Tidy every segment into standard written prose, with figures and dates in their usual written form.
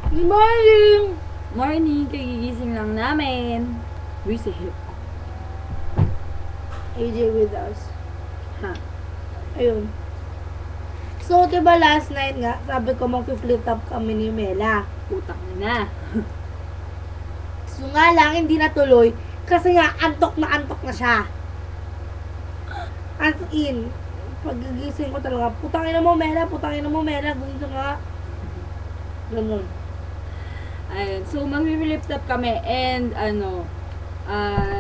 Good morning! Morning, kagigising lang namin. Visit. AJ with us. Ha? Ayun. So, diba last night nga, sabi ko mag-flip top kami ni Mela. Utang na. So nga lang, hindi natuloy. Kasi nga, antok na siya. As in, paggigising ko talaga, putangin na mo Mela, gusto nga. Ganun. Ayun. So, mag-flip top kami and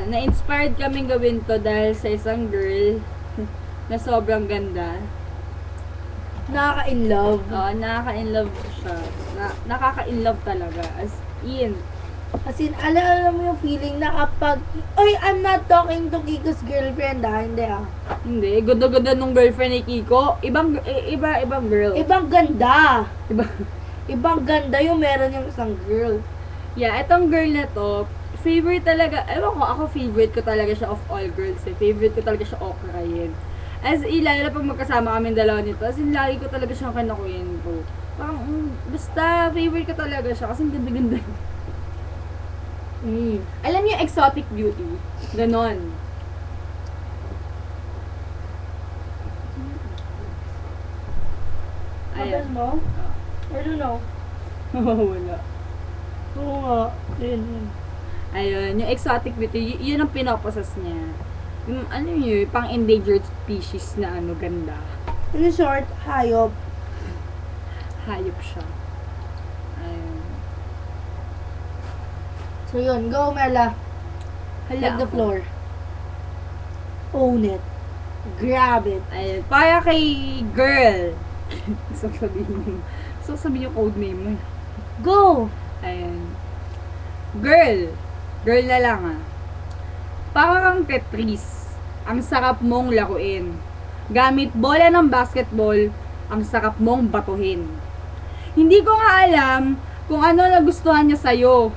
na-inspired kami gawin to dahil sa isang girl na sobrang ganda. Nakaka-in love. Oo, nakaka-inlove siya. Nakaka-inlove talaga. As in. As in, alam mo yung feeling na kapag, oy, I'm not talking to Kiko's girlfriend hindi Hindi. Ganda-ganda nung girlfriend ni Kiko. Ibang girl. Ibang ganda. Iba. Ibang ganda yung meron yung isang girl. Yeah, itong girl na to, favorite talaga, ewan ko, ako favorite ko talaga siya of all girls eh. Favorite ko talaga siya okrayin. As in, lalo pag magkasama kami dalawa nito, as in, lagi ko talaga siyang kinakwento. Parang, basta, favorite ko talaga siya kasi ganda-ganda. Alam niyo, exotic beauty. Ganon. Kapal mo? I don't know. Wala. Oo nga. Yun. Ayun, yung exotic beauty, yun ang pinoposes niya. Yung, ano yun, pang endangered species na ganda. In short, hayop. Hayop siya. Ayun. So yun, go Mela. Take the ako. floor. Own it. Grab it. Ayun. Para kay girl. Gusto ko sabihin yung code name mo. Go! Ayun. Girl. Girl na lang Para kang Tetris. Ang sarap mong laruin. Gamit bola ng basketball, ang sarap mong batuhin. Hindi ko nga alam kung ano nagustuhan niya sa'yo.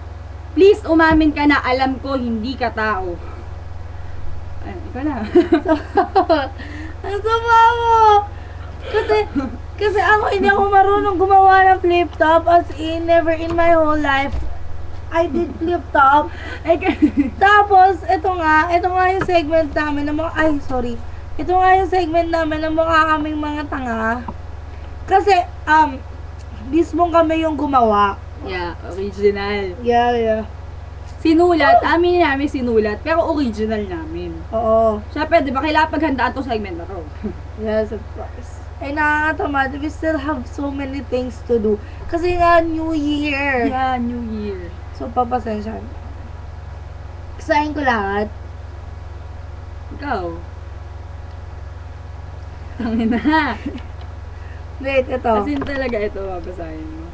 Please, umamin ka na, alam ko hindi ka tao. Ayun, ikaw na. Ang sama mo! Kasi ako hindi ako marunong gumawa ng flip top, as in, never in my whole life I did flip top. Tapos, ito nga yung segment namin ng mga, ito nga yung segment namin ng mukha kaming mga tanga. Kasi, mismong kami yung gumawa. Yeah, original. Yeah. Sinulat, amin namin sinulat, pero original namin. Oo. Siyempre, di ba, kailangan paghandaan tong segment na to. Yes, of course. Ay, nakakatama. We still have so many things to do. Kasi nga, New Year. Yeah, New Year. So, papasensya. Kasahin ko lahat. Ikaw. Tangin na. Wait, ito. Kasi talaga ito, babasahin mo.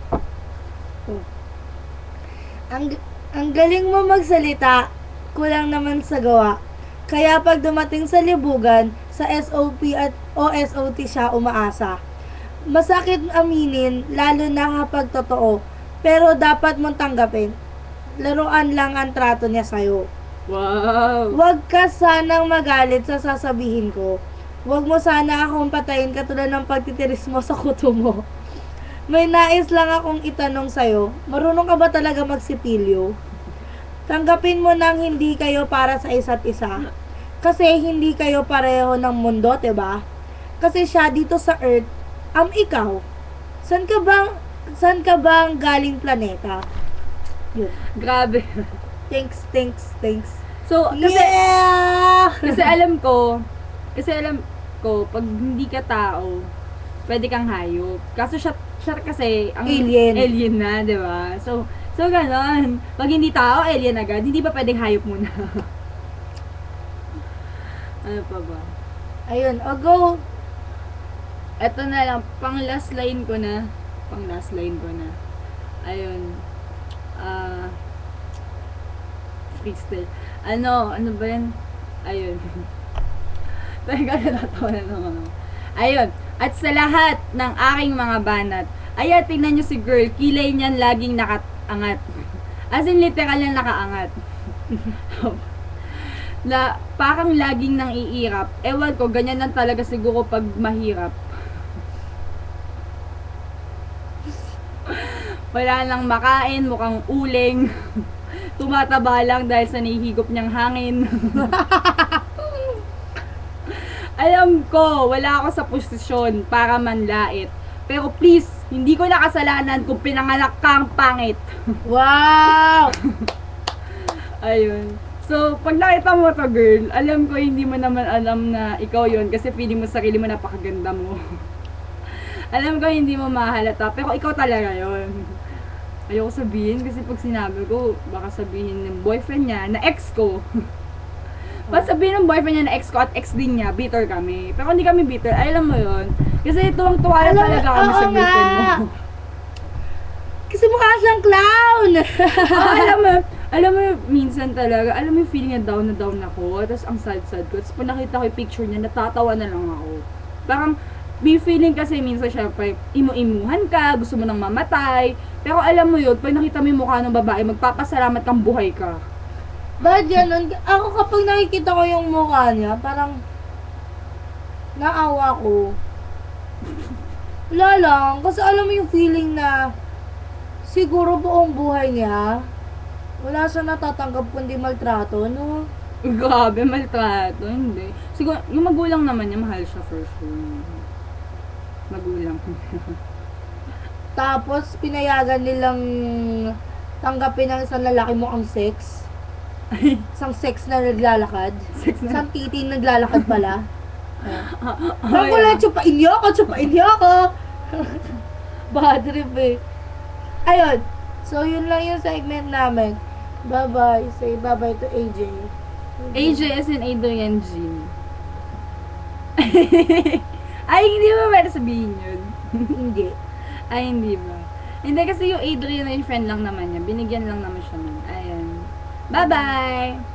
Ang galing mo magsalita, kulang naman sa gawa. Kaya pag dumating sa libugan, sa SOP at OSOT siya umaasa. Masakit aminin, lalo na kapag totoo. Pero dapat mong tanggapin. Laruan lang ang trato niya sa'yo. Wow! Huwag ka sanang magalit sa sasabihin ko. Huwag mo sana akong patayin katulad ng pagtitiris mo sa kuto mo. May nais lang akong itanong sa'yo. Marunong ka ba talaga magsipilyo? Tanggapin mo nang hindi kayo para sa isa't isa. Kasi hindi kayo pareho ng mundo, diba? Kasi siya dito sa Earth, ikaw. San ka bang galing planeta? Yun. Grabe. Thanks. So, kasi, Yeah! kasi alam ko, pag hindi ka tao, pwede kang hayop. Kaso siya kasi, alien na, di ba? So ganon. Pag hindi tao, alien agad. Hindi ba pwedeng hayop muna? Ano pa ba? Ayun, go. Eto na lang, pang last line ko na. Ayun. Freestyle. Ano ba yan? Ayun. Teka, natatawa na naman ako. Ayun. At sa lahat ng aking mga banat, ayan, tingnan nyo si girl, kilay niyan laging nakaangat. As in, literal na nakaangat. Parang laging nang iirap. Ewan ko, ganyan lang talaga siguro pag mahirap. Wala nang makain, mukhang uling. Tumataba lang dahil sa nahihigop niyang hangin. Alam ko, wala ako sa posisyon para manlait. Pero please, hindi ko na kasalanan kung pinanganak kang pangit. Wow! Ayun. So, pag nakita mo to, girl, alam ko hindi mo naman alam na ikaw yon kasi feeling mo sarili mo napakaganda mo. Alam ko hindi mo mahalata, pero ikaw talaga yon. Ayoko sabihin kasi pag sinabi ko, baka sabihin ng boyfriend niya na ex ko. Pag sabihin ng boyfriend niya na ex ko at ex din niya, bitter kami. Pero hindi kami bitter, alam mo yon. Kasi tuwang-tuwa lang talaga kami sa girlfriend mo. Kasi mukha siyang clown! Alam mo, minsan talaga, alam mo yung feeling na down ako, tapos ang sad-sad ko. Tapos pag nakita ko yung picture niya, natatawa na lang ako. Parang, may feeling kasi minsan syempre, imu-imuhan ka, gusto mo nang mamatay. Pero alam mo yun, pag nakita mo yung mukha ng babae, magpapasalamat kang buhay ka. Bakit ganun? Ako kapag nakikita ko yung mukha niya, parang naawa ko. Wala lang. Kasi alam mo yung feeling na siguro buong buhay niya, wala siya natatanggap kundi maltrato, no? Grabe, maltrato, hindi. Siguro, yung magulang naman niya, mahal siya for sure. Magulang. Tapos, pinayagan nilang tanggapin ng isang lalaki mo ang sex. Isang sex na naglalakad. Sex na. Isang titi naglalakad pala. Ay, Ako lang, chupain niyo ako. Bad trip eh. Ayun. So, yun lang yung segment namin. Bye-bye. Say bye-bye to AJ. AJ as in Adrian Jean. Ay, hindi mo pwede sabihin yun. Hindi. Ay, hindi ba? Hindi kasi yung Adrian na yung friend lang naman niya. Binigyan lang naman siya nun. Ayan. Bye-bye!